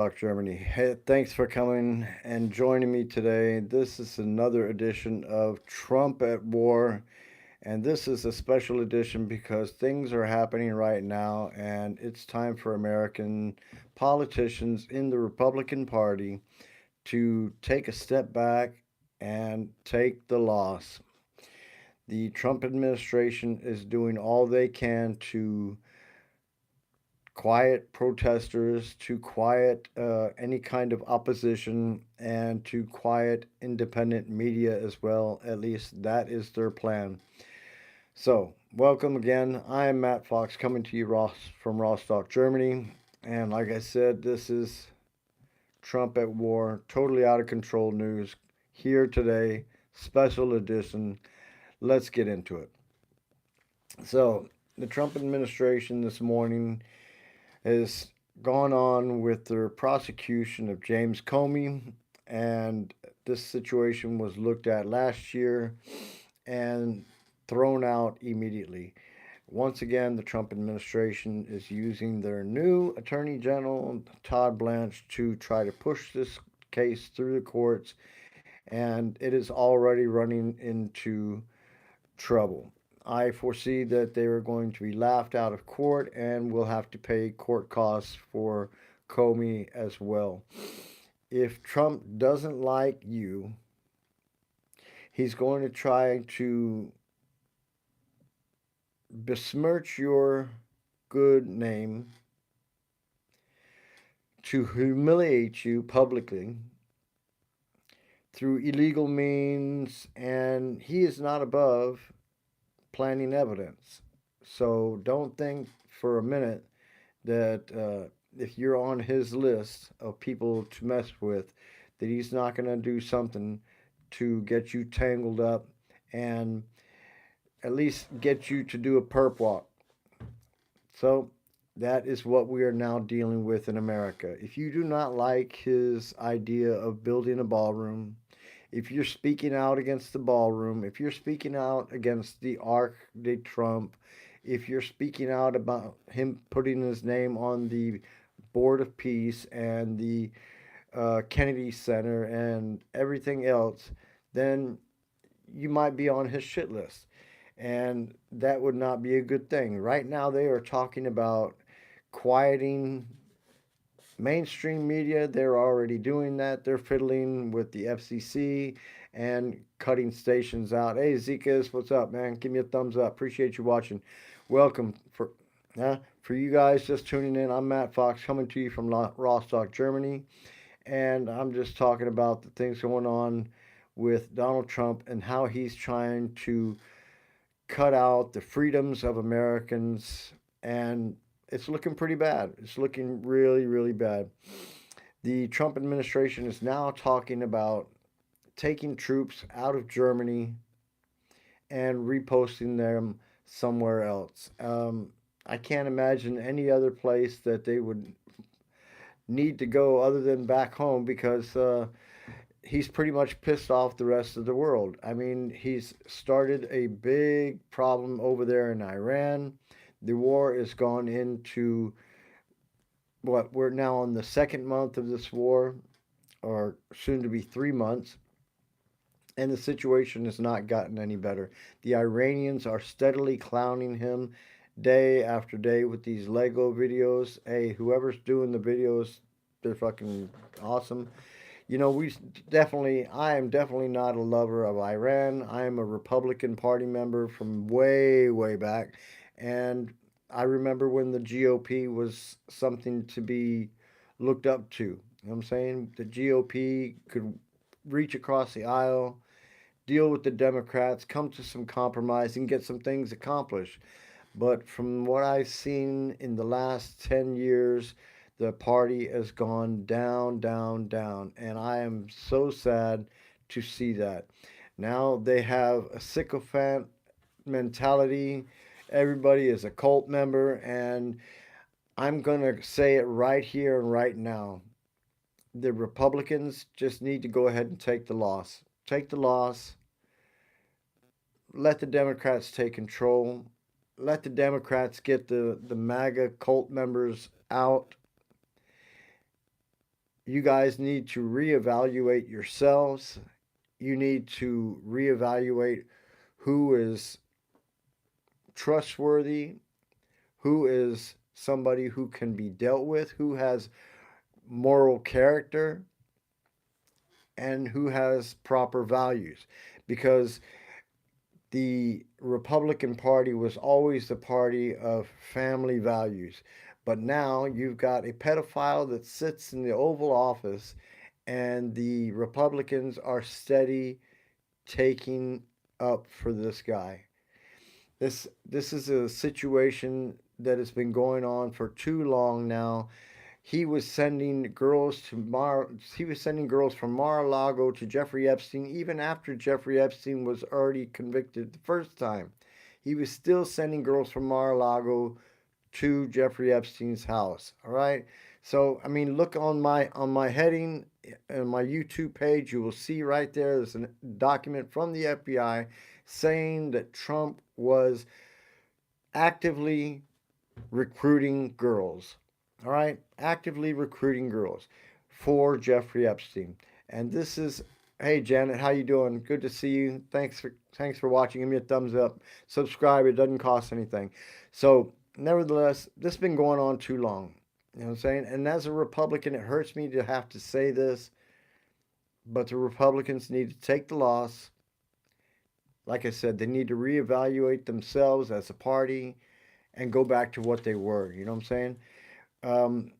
Germany. Hey, thanks for coming and joining me today. This is another edition of Trump at War, and this is a special edition because things are happening right now, and it's time for American politicians in the Republican Party to take a step back and take the loss. The Trump administration is doing all they can to quiet protesters, to quiet any kind of opposition, and to quiet independent media as well. At least that is their plan. So, welcome again. I am Matt Fox coming to you from Rostock, Germany. And like I said, this is Trump at War, totally out of control news here today, special edition. Let's get into it. So, the Trump administration this morning has gone on with their prosecution of James Comey, and this situation was looked at last year and thrown out immediately. Once again, the Trump administration is using their new Attorney General, Todd Blanche, to try to push this case through the courts, and it is already running into trouble. I foresee that they are going to be laughed out of court and will have to pay court costs for Comey as well. If Trump doesn't like you, he's going to try to besmirch your good name, to humiliate you publicly through illegal means, and he is not above planting evidence. So don't think for a minute that if you're on his list of people to mess with, that he's not going to do something to get you tangled up and at least get you to do a perp walk. So that is what we are now dealing with in America. If you do not like his idea of building a ballroom, if you're speaking out against the ballroom, if you're speaking out against the Arc de Trump, if you're speaking out about him putting his name on the Board of Peace and the Kennedy Center and everything else, then you might be on his shit list. And that would not be a good thing. Right now, they are talking about quieting mainstream media. They're already doing that. They're fiddling with the FCC and cutting stations out. Hey, Zekas, what's up, man? Give me a thumbs up. Appreciate you watching. Welcome for you guys just tuning in. I'm Matt Fox coming to you from Rostock, Germany, and I'm just talking about the things going on with Donald Trump and how he's trying to cut out the freedoms of Americans, and it's looking pretty bad. It's looking really, really bad. The Trump administration is now talking about taking troops out of Germany and reposting them somewhere else. I can't imagine any other place that they would need to go other than back home because he's pretty much pissed off the rest of the world. I mean, he's started a big problem over there in Iran. The war has gone into what we're now on the second month of this war, or soon to be 3 months, and the situation has not gotten any better. The Iranians are steadily clowning him day after day with these Lego videos. Hey, whoever's doing the videos, they're fucking awesome. You know, I am definitely not a lover of Iran. I am a Republican Party member from way, way back. And I remember when the GOP was something to be looked up to. You know what I'm saying? The GOP could reach across the aisle, deal with the Democrats, come to some compromise, and get some things accomplished. But from what I've seen in the last 10 years, the party has gone down, down, down. And I am so sad to see that. Now they have a sycophant mentality. Everybody is a cult member. And I'm going to say it right here and right now. The Republicans just need to go ahead and take the loss. Take the loss. Let the Democrats take control. Let the Democrats get the MAGA cult members out. You guys need to reevaluate yourselves. You need to reevaluate who is trustworthy, who is somebody who can be dealt with, who has moral character, and who has proper values. Because the Republican Party was always the party of family values. But now you've got a pedophile that sits in the Oval Office, and the Republicans are steady taking up for this guy. This is a situation that has been going on for too long now. He was sending girls to he was sending girls from Mar-a-Lago to Jeffrey Epstein even after Jeffrey Epstein was already convicted the first time. He was still sending girls from Mar-a-Lago to Jeffrey Epstein's house. All right. So I mean, look on my heading on my YouTube page. You will see right there. There's a document from the FBI saying that Trump was actively recruiting girls. All right, actively recruiting girls for Jeffrey Epstein. And this is, hey Janet, how you doing? Good to see you. Thanks for watching. Give me a thumbs up. Subscribe. It doesn't cost anything. So, nevertheless, this has been going on too long. You know what I'm saying? And as a Republican, it hurts me to have to say this, but the Republicans need to take the loss. Like I said, they need to reevaluate themselves as a party and go back to what they were. You know what I'm saying? Um,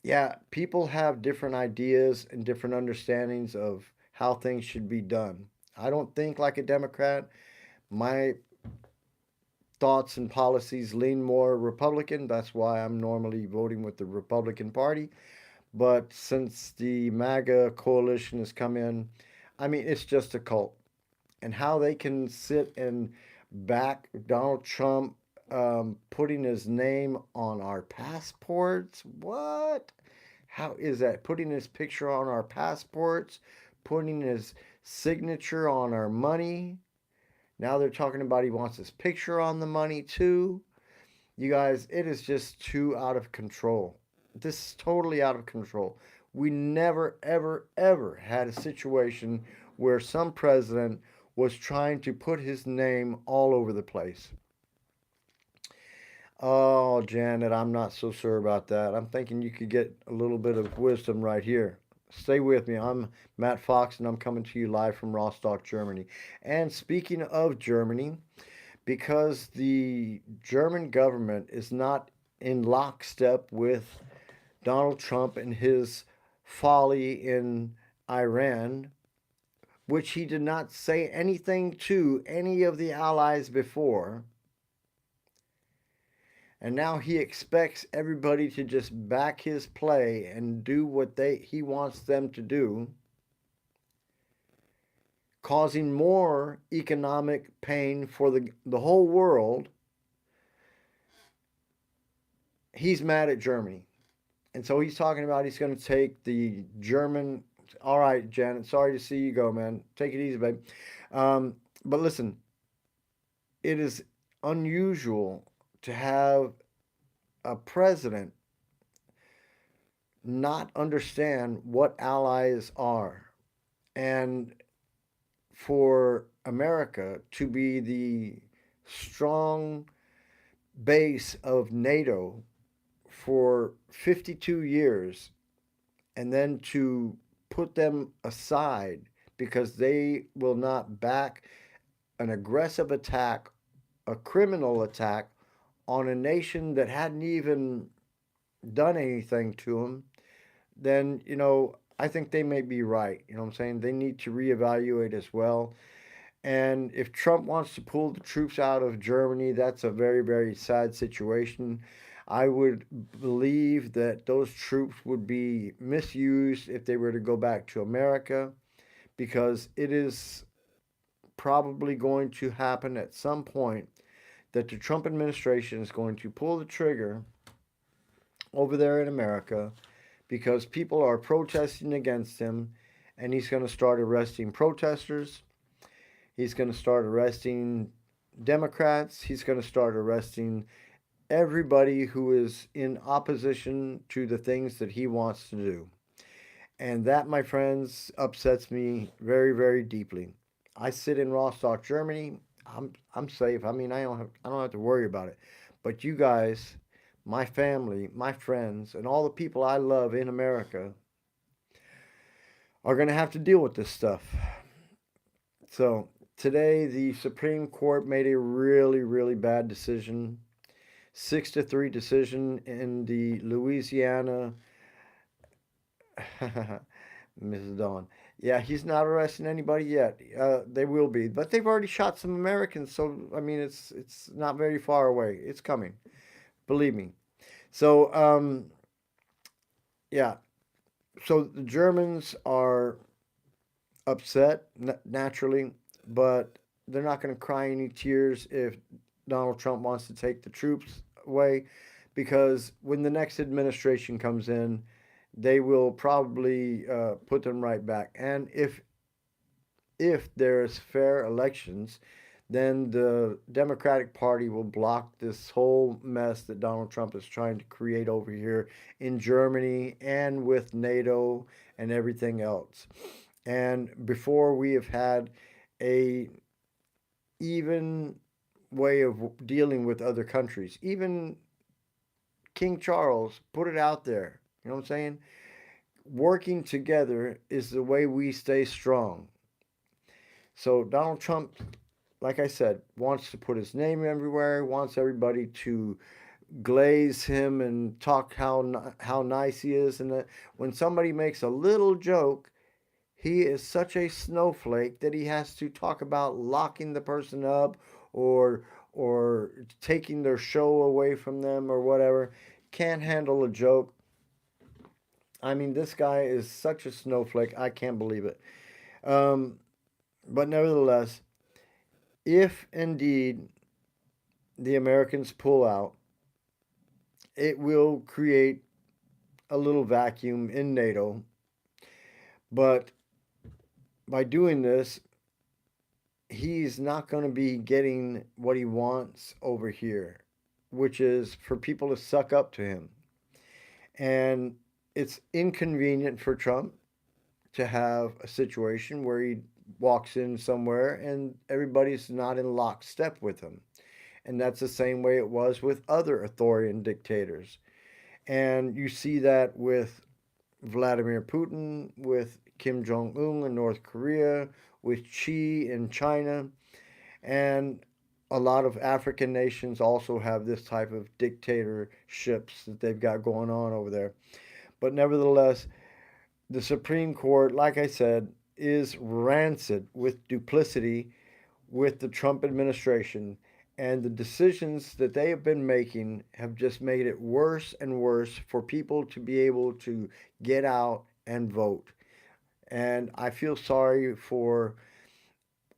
yeah, people have different ideas and different understandings of how things should be done. I don't think like a Democrat. My thoughts and policies lean more Republican. That's why I'm normally voting with the Republican Party. But since the MAGA coalition has come in, I mean, it's just a cult. And how they can sit and back Donald Trump putting his name on our passports? What? How is that? Putting his picture on our passports, putting his signature on our money. Now they're talking about he wants his picture on the money too. You guys, it is just too out of control. This is totally out of control. We never, ever, ever had a situation where some president was trying to put his name all over the place. Oh, Janet, I'm not so sure about that. I'm thinking you could get a little bit of wisdom right here. Stay with me. I'm Matt Fox, and I'm coming to you live from Rostock, Germany. And speaking of Germany, because the German government is not in lockstep with Donald Trump and his folly in Iran, which he did not say anything to any of the allies before. And now he expects everybody to just back his play and do what he wants them to do, causing more economic pain for the whole world. He's mad at Germany. And so he's talking about he's going to take the German. All right, Janet, sorry to see you go, man. Take it easy, babe. But listen, it is unusual to have a president not understand what allies are, and for America to be the strong base of NATO for 52 years and then to put them aside because they will not back an aggressive attack, a criminal attack on a nation that hadn't even done anything to them, then, I think they may be right. You know what I'm saying? They need to reevaluate as well. And if Trump wants to pull the troops out of Germany, that's a very, very sad situation. I would believe that those troops would be misused if they were to go back to America, because it is probably going to happen at some point that the Trump administration is going to pull the trigger over there in America because people are protesting against him, and he's going to start arresting protesters. He's going to start arresting Democrats. He's going to start arresting everybody who is in opposition to the things that he wants to do. And that, my friends, upsets me very, very deeply. I sit in Rostock, Germany. I'm safe. I mean, I don't have to worry about it. But you guys, my family, my friends, and all the people I love in America are going to have to deal with this stuff. So, today the Supreme Court made a really, really bad decision. 6-3 decision in the Louisiana. Mrs. Dawn. Yeah, he's not arresting anybody yet. They will be, but they've already shot some Americans, so I mean, it's not very far away. It's coming, believe me. So, yeah. So the Germans are upset naturally, but they're not going to cry any tears if Donald Trump wants to take the troops away, because when the next administration comes in, they will probably put them right back. And if there's fair elections, then the Democratic Party will block this whole mess that Donald Trump is trying to create over here in Germany and with NATO and everything else. And before we have had a even way of dealing with other countries, even King Charles put it out there. You know what I'm saying? Working together is the way we stay strong. So Donald Trump, like I said, wants to put his name everywhere, wants everybody to glaze him and talk how nice he is, and that when somebody makes a little joke, he is such a snowflake that he has to talk about locking the person up or or taking their show away from them or whatever. Can't handle a joke. I mean, this guy is such a snowflake. I can't believe it. Um, but nevertheless, if indeed the Americans pull out, it will create a little vacuum in NATO. But by doing this, he's not going to be getting what he wants over here, which is for people to suck up to him. And it's inconvenient for Trump to have a situation where he walks in somewhere and everybody's not in lockstep with him. And that's the same way it was with other authoritarian dictators. And you see that with Vladimir Putin, with Kim Jong un in North Korea, with Xi in China, and a lot of African nations also have this type of dictatorships that they've got going on over there. But nevertheless, the Supreme Court, like I said, is rancid with duplicity with the Trump administration. And the decisions that they have been making have just made it worse and worse for people to be able to get out and vote. And I feel sorry for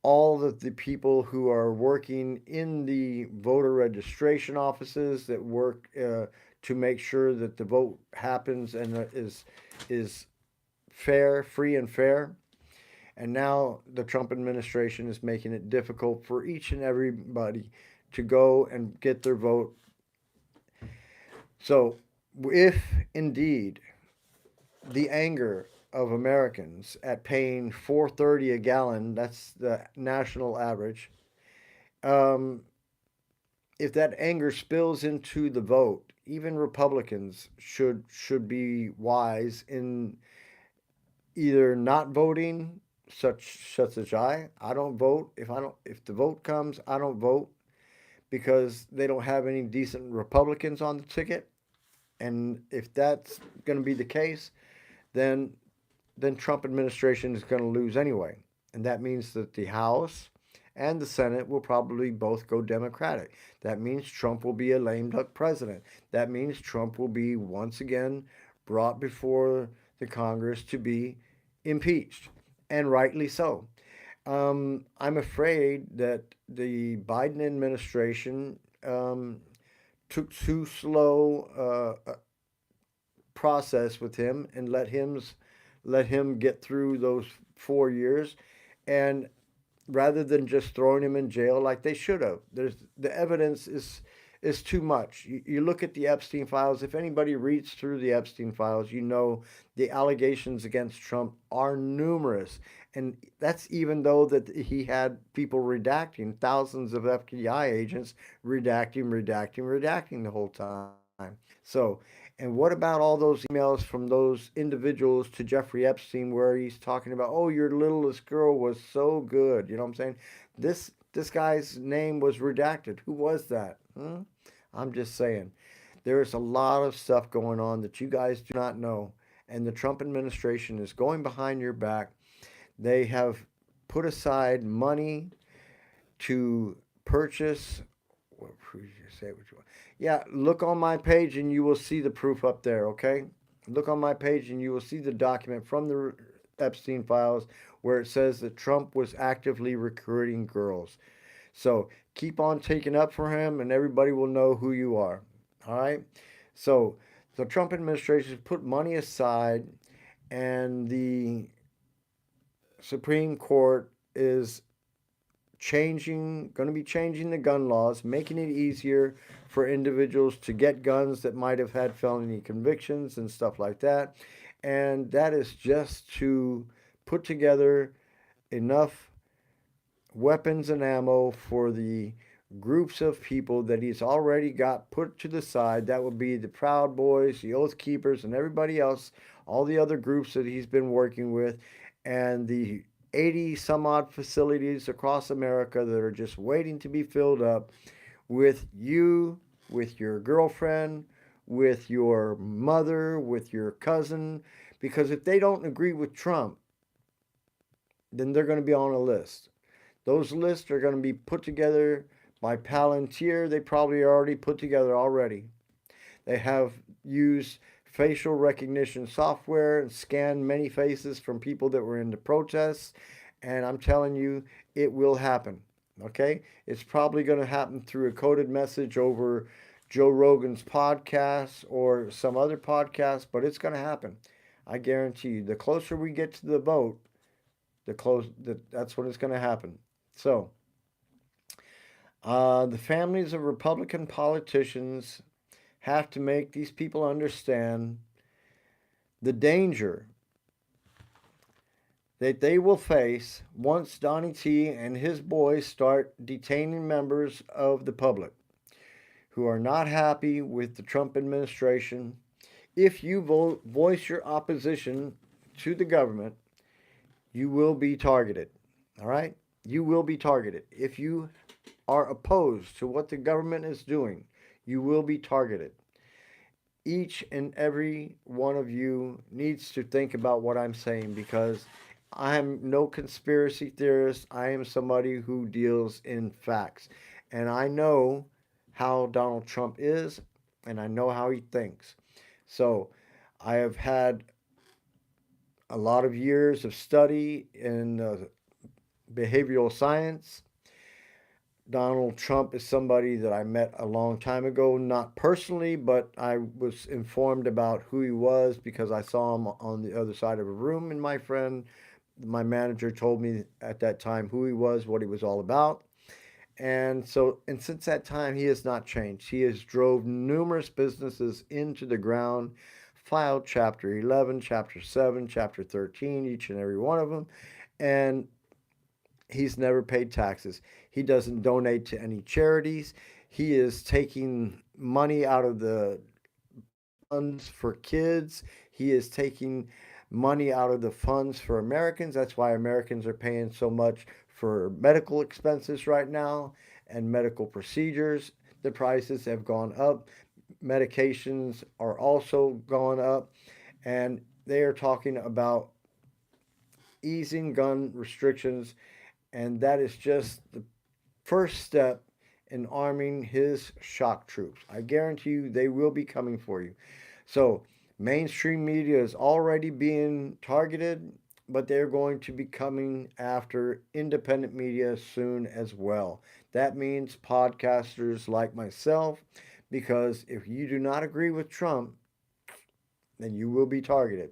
all of the people who are working in the voter registration offices that work to make sure that the vote happens and is fair, free and fair. And now the Trump administration is making it difficult for each and everybody to go and get their vote. So, if indeed the anger of Americans at paying $4.30 a gallon, that's the national average, um, if that anger spills into the vote, even Republicans should be wise in either not voting, such as I don't vote. If the vote comes, I don't vote because they don't have any decent Republicans on the ticket. And if that's going to be the case, then Trump administration is going to lose anyway. And that means that the House and the Senate will probably both go Democratic. That means Trump will be a lame duck president. That means Trump will be once again brought before the Congress to be impeached, and rightly so. I'm afraid that the Biden administration took too slow process with him and let him get through those 4 years, and rather than just throwing him in jail like they should have. There's the evidence is too much. You look at the Epstein files. If anybody reads through the Epstein files, you know the allegations against Trump are numerous. And that's even though that he had people redacting, thousands of FBI agents redacting the whole time. So, and what about all those emails from those individuals to Jeffrey Epstein where he's talking about, oh, your littlest girl was so good. You know what I'm saying? This guy's name was redacted. Who was that? Hmm? I'm just saying. There's a lot of stuff going on that you guys do not know. And the Trump administration is going behind your back. They have put aside money to purchase. What say what you want? Yeah, look on my page and you will see the proof up there. Okay, look on my page and you will see the document from the Epstein files where it says that Trump was actively recruiting girls. So keep on taking up for him, and everybody will know who you are. All right. So the Trump administration put money aside, and the Supreme Court is going to be changing the gun laws, making it easier for individuals to get guns that might have had felony convictions and stuff like that. And that is just to put together enough weapons and ammo for the groups of people that he's already got put to the side. That would be the Proud Boys, the Oath Keepers, and everybody else, all the other groups that he's been working with, and the 80 some odd facilities across America that are just waiting to be filled up with you, with your girlfriend, with your mother, with your cousin. Because if they don't agree with Trump, then they're going to be on a list. Those lists are going to be put together by Palantir. They probably are already put together already. They have used facial recognition software and scanned many faces from people that were in the protests. And I'm telling you, it will happen. Okay? It's probably going to happen through a coded message over Joe Rogan's podcast or some other podcast, but it's going to happen. I guarantee you. The closer we get to the vote, that's when it's going to happen. So, the families of Republican politicians have to make these people understand the danger that they will face once Donnie T and his boys start detaining members of the public who are not happy with the Trump administration. If you voice your opposition to the government, you will be targeted. All right? You will be targeted. If you are opposed to what the government is doing, you will be targeted. Each and every one of you needs to think about what I'm saying because I am no conspiracy theorist. I am somebody who deals in facts. And I know how Donald Trump is, and I know how he thinks. So I have had a lot of years of study in behavioral science. Donald Trump is somebody that I met a long time ago, not personally, but I was informed about who he was because I saw him on the other side of a room. And my manager told me at that time who he was, what he was all about. And since that time, he has not changed. He has drove numerous businesses into the ground, filed Chapter 11, Chapter 7, Chapter 13, each and every one of them. And he's never paid taxes. He doesn't donate to any charities. He is taking money out of the funds for kids. He is taking money out of the funds for Americans. That's why Americans are paying so much for medical expenses right now and medical procedures. The prices have gone up. Medications are also going up. And they are talking about easing gun restrictions, and that is just the first step in arming his shock troops. I guarantee you they will be coming for you. So, mainstream media is already being targeted, but they're going to be coming after independent media soon as well. That means podcasters like myself, because if you do not agree with Trump, then you will be targeted.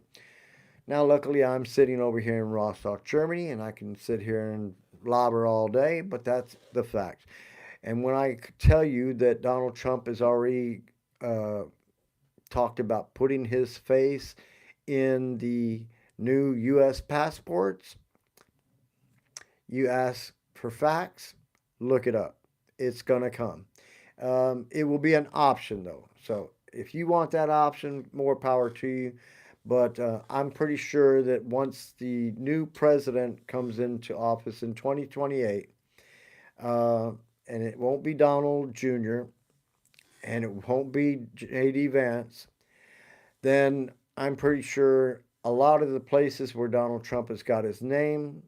Now, luckily, I'm sitting over here in Rostock, Germany, and I can sit here and blabber all day, but that's the fact. And when I tell you that Donald Trump has already uh, talked about putting his face in the new U.S. passports, you ask for facts, look it up. It's going to come. It will be an option, though. So if you want that option, more power to you. But I'm pretty sure that once the new president comes into office in 2028, uh, and it won't be Donald Jr., and it won't be J.D. Vance, then I'm pretty sure a lot of the places where Donald Trump has got his name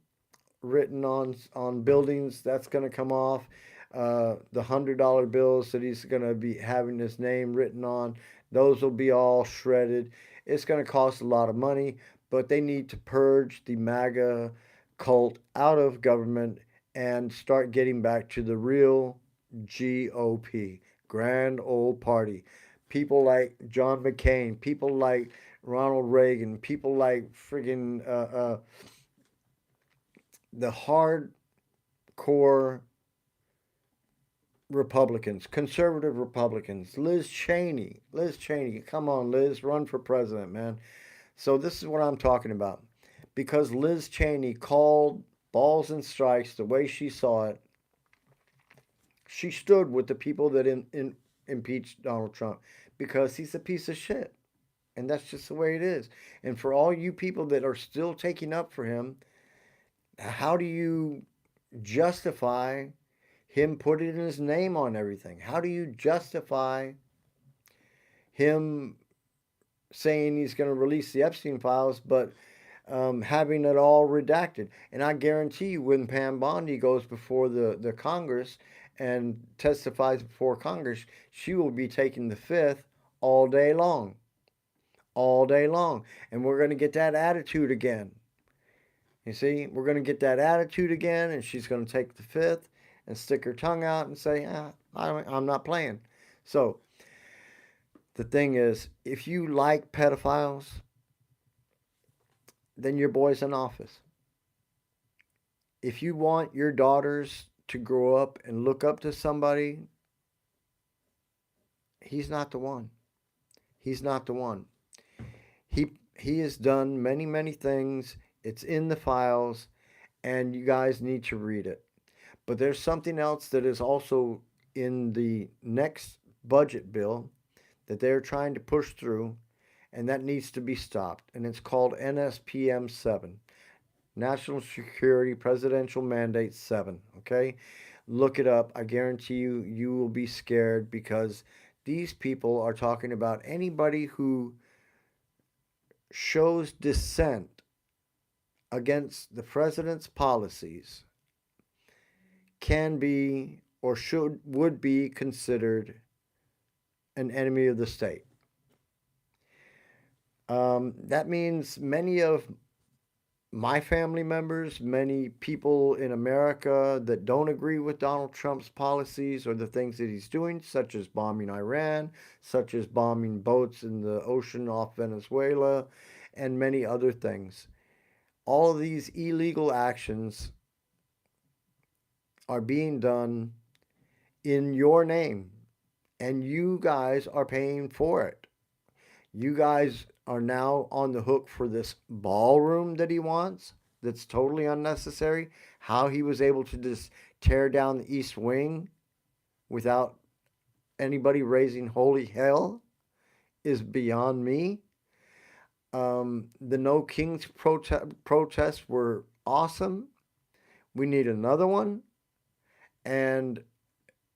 written on buildings, that's going to come off. The $100 bills that he's going to be having his name written on, those will be all shredded. It's going to cost a lot of money, but they need to purge the Maga cult out of government and start getting back to the real GOP, grand old party. People like John McCain, people like Ronald Reagan, people like friggin' the hardcore Republicans, conservative Republicans, Liz Cheney, come on, Liz, run for president, man. So this is what I'm talking about. Because Liz Cheney called balls and strikes the way she saw it, she stood with the people that impeached Donald Trump because he's a piece of shit. And that's just the way it is. And for all you people that are still taking up for him, how do you justify him putting his name on everything? How do you justify him saying he's going to release the Epstein files, but having it all redacted? And I guarantee you, when Pam Bondi goes before the Congress and testifies before Congress, she will be taking the fifth all day long. All day long. And we're going to get that attitude again. You see, we're going to get that attitude again, and she's going to take the fifth and stick her tongue out and say, I'm not playing. So the thing is, if you like pedophiles, then your boy's in office. If you want your daughters to grow up and look up to somebody, he's not the one. He's not the one. He has done many things. It's in the files, and you guys need to read it. But there's something else that is also in the next budget bill that they're trying to push through, and that needs to be stopped. And it's called NSPM 7, National Security Presidential Mandate 7. Okay? Look it up. I guarantee you, you will be scared because these people are talking about anybody who shows dissent against the president's policies can be or would be considered an enemy of the state. That means many of my family members, many people in America that don't agree with Donald Trump's policies or the things that he's doing, such as bombing Iran, such as bombing boats in the ocean off Venezuela, and many other things. All of these illegal actions are being done in your name, and you guys are paying for it. You guys are now on the hook for this ballroom that he wants that's totally unnecessary. How he was able to just tear down the East Wing without anybody raising holy hell is beyond me. The No Kings protests were awesome. We need another one. And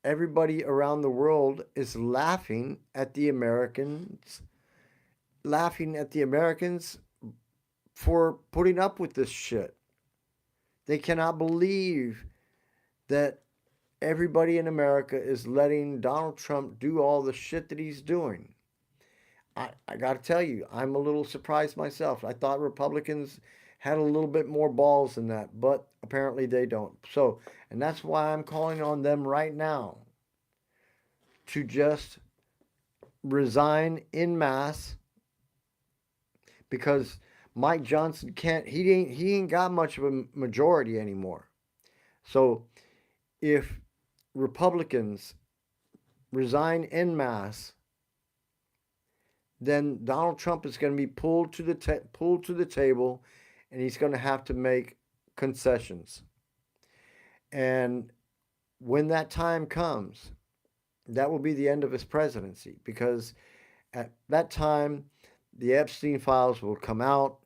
everybody around the world is laughing at the Americans for putting up with this shit. They cannot believe that everybody in America is letting Donald Trump do all the shit that he's doing. I got to tell you, I'm a little surprised myself. I thought Republicans had a little bit more balls than that, but apparently they don't. So, and that's why I'm calling on them right now to just resign in mass, because Mike Johnson he ain't got much of a majority anymore. So if Republicans resign en masse, then Donald Trump is going to be pulled to the table, and he's going to have to make concessions. And when that time comes, that will be the end of his presidency, because at that time, the Epstein files will come out,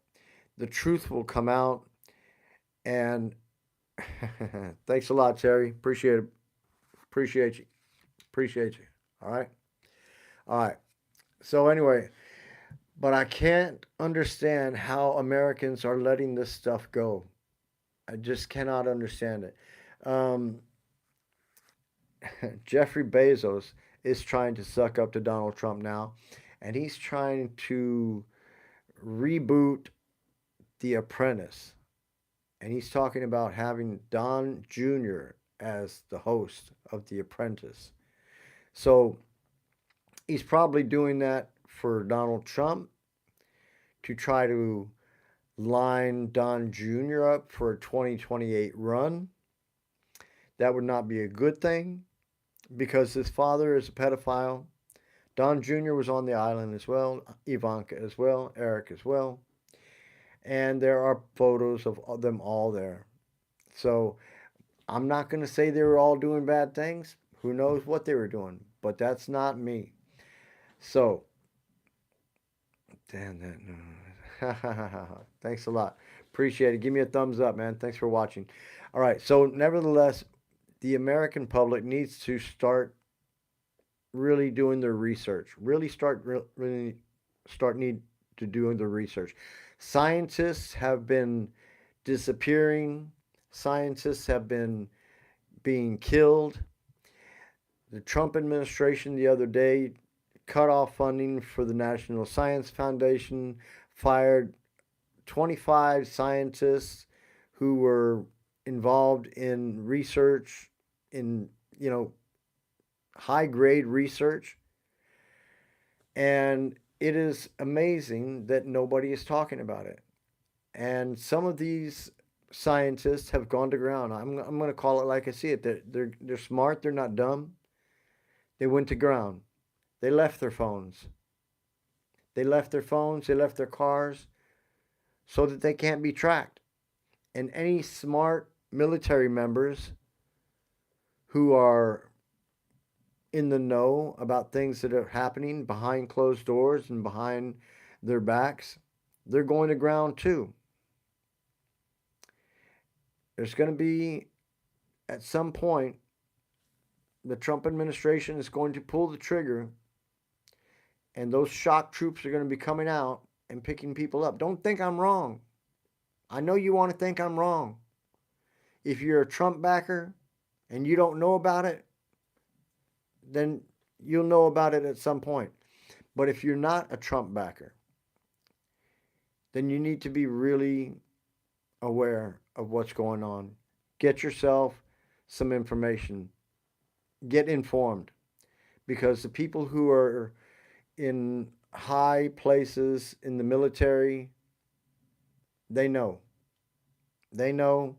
the truth will come out, and thanks a lot, Terry. Appreciate it. Appreciate you. Appreciate you. All right. All right. So anyway, but I can't understand how Americans are letting this stuff go. I just cannot understand it. Um, Jeffrey Bezos is trying to suck up to Donald Trump now, and he's trying to reboot The Apprentice. And he's talking about having Don Jr. as the host of The Apprentice. So he's probably doing that for Donald Trump to try to line Don Jr. up for a 2028 run. That would not be a good thing because his father is a pedophile. Don Jr. was on the island as well, Ivanka as well, Eric as well. And there are photos of them all there. So I'm not going to say they were all doing bad things. Who knows what they were doing? But that's not me. So, damn that. Thanks a lot. Appreciate it. Give me a thumbs up, man. Thanks for watching. All right. So, nevertheless, the American public needs to start really doing their research. Really start need to doing the research. Scientists have been disappearing. Scientists have been being killed. The Trump administration the other day cut off funding for the National Science Foundation, fired 25 scientists who were involved in research, in, high grade research. And it is amazing that nobody is talking about it. And some of these scientists have gone to ground. I'm going to call it like I see it. They're smart. They're not dumb. They went to ground. They left their phones. They left their phones. They left their cars so that they can't be tracked. And any smart military members who are in the know about things that are happening behind closed doors and behind their backs, they're going to ground too. There's going to be, at some point, the Trump administration is going to pull the trigger, and those shock troops are going to be coming out and picking people up. Don't think I'm wrong. I know you want to think I'm wrong. If you're a Trump backer and you don't know about it, then you'll know about it at some point. But if you're not a Trump backer, then you need to be really aware of what's going on. Get yourself some information. Get informed. Because the people who are in high places in the military, they know. They know.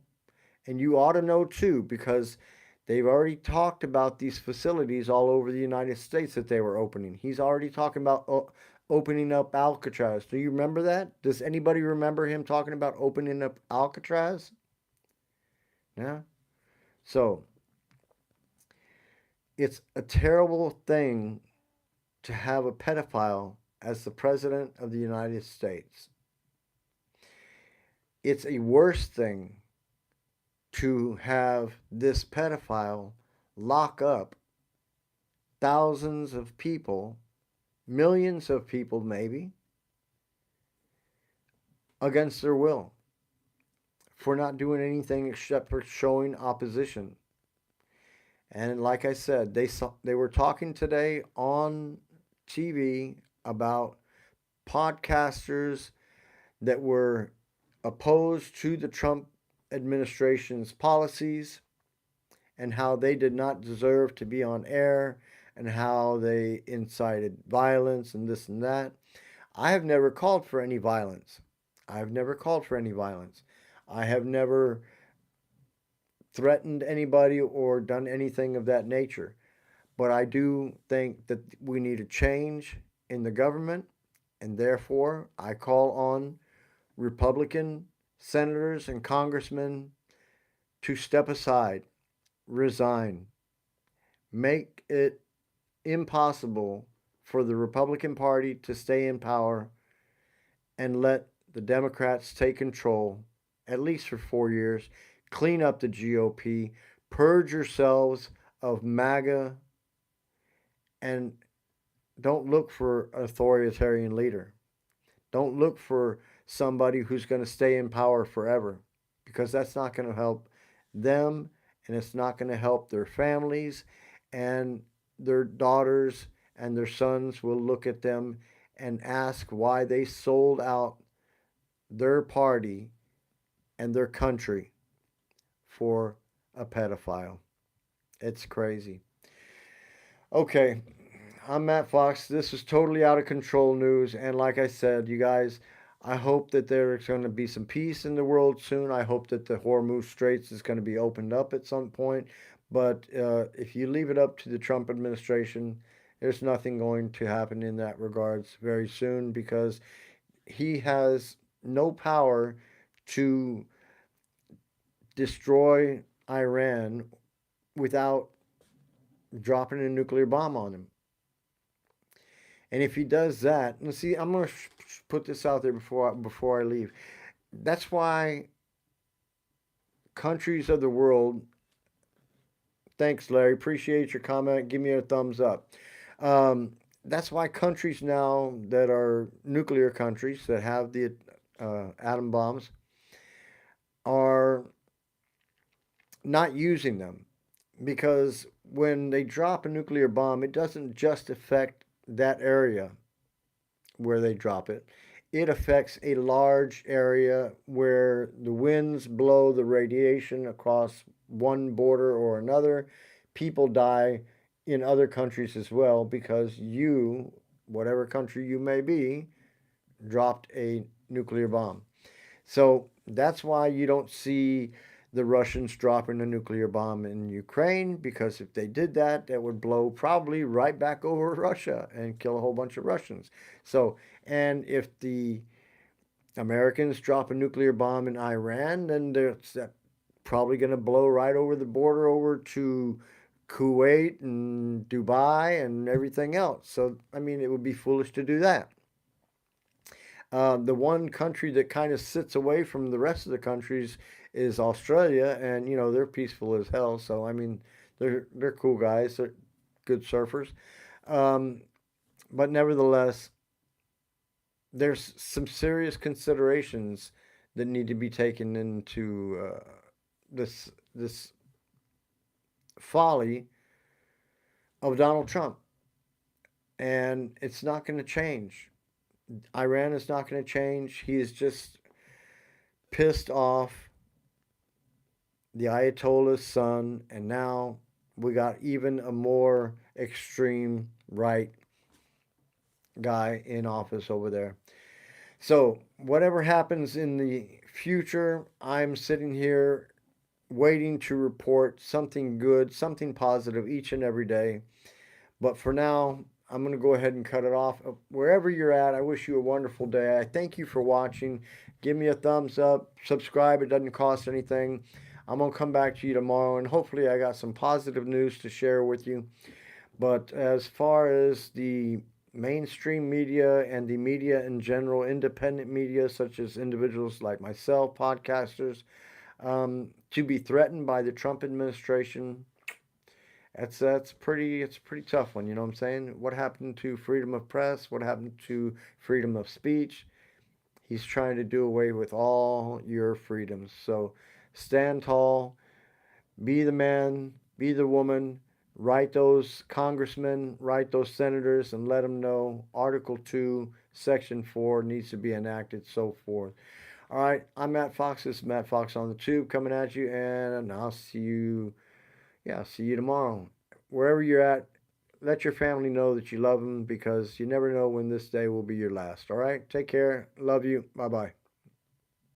And you ought to know too, because they've already talked about these facilities all over the United States that they were opening. He's already talking about opening up Alcatraz. Do you remember that? Does anybody remember him talking about opening up Alcatraz? Yeah. So, it's a terrible thing to have a pedophile as the president of the United States. It's a worse thing to have this pedophile lock up thousands of people, millions of people maybe, against their will for not doing anything except for showing opposition. And like I said, they were talking today on TV about podcasters that were opposed to the Trump administration's policies and how they did not deserve to be on air and how they incited violence and this and that. I have never called for any violence. I have never called for any violence. I have never threatened anybody or done anything of that nature. But I do think that we need a change in the government, and therefore I call on Republican senators and congressmen to step aside, resign, make it impossible for the Republican Party to stay in power, and let the Democrats take control, at least for 4 years, clean up the GOP, purge yourselves of MAGA, and don't look for an authoritarian leader. Don't look for somebody who's going to stay in power forever, because that's not going to help them, and it's not going to help their families, and their daughters and their sons will look at them and ask why they sold out their party and their country for a pedophile. It's crazy. Okay, I'm Matt Fox. This is totally out of control news. And like I said, you guys, I hope that there's going to be some peace in the world soon. I hope that the Hormuz Straits is going to be opened up at some point. But if you leave it up to the Trump administration, there's nothing going to happen in that regards very soon, because he has no power to destroy Iran without dropping a nuclear bomb on him. And if he does that, and see, I'm going to put this out there before I leave. That's why countries of the world. Thanks, Larry. Appreciate your comment. Give me a thumbs up. That's why countries now that are nuclear countries that have the atom bombs are not using them, because when they drop a nuclear bomb, it doesn't just affect that area where they drop it. It affects a large area where the winds blow the radiation across one border or another. People die in other countries as well because you, whatever country you may be, dropped a nuclear bomb. So that's why you don't see the Russians dropping a nuclear bomb in Ukraine, because if they did that, that would blow probably right back over Russia and kill a whole bunch of Russians. So, and if the Americans drop a nuclear bomb in Iran, then that's probably going to blow right over the border over to Kuwait and Dubai and everything else. So, I mean, it would be foolish to do that. The one country that kind of sits away from the rest of the countries is Australia, and you know they're peaceful as hell. So I mean, they're cool guys. They're good surfers, um, but nevertheless, there's some serious considerations that need to be taken into this folly of Donald Trump, and it's not going to change. Iran is not going to change. He is just pissed off the Ayatollah's son, and now we got even a more extreme right guy in office over there. So, whatever happens in the future, I'm sitting here waiting to report something good, something positive each and every day. But for now, I'm going to go ahead and cut it off. Wherever you're at, I wish you a wonderful day. I thank you for watching. Give me a thumbs up, subscribe. It doesn't cost anything. I'm going to come back to you tomorrow, and hopefully I got some positive news to share with you. But as far as the mainstream media and the media in general, independent media such as individuals like myself, podcasters, to be threatened by the Trump administration, it's a pretty tough one. You know what I'm saying? What happened to freedom of press? What happened to freedom of speech? He's trying to do away with all your freedoms. So stand tall, be the man, be the woman, write those congressmen, write those senators, and let them know Article 2, Section 4 needs to be enacted, so forth. All right, I'm Matt Fox. This is Matt Fox on the Tube coming at you, and I'll see you. Yeah, I'll see you tomorrow. Wherever you're at, let your family know that you love them, because you never know when this day will be your last. All right, take care. Love you. Bye bye.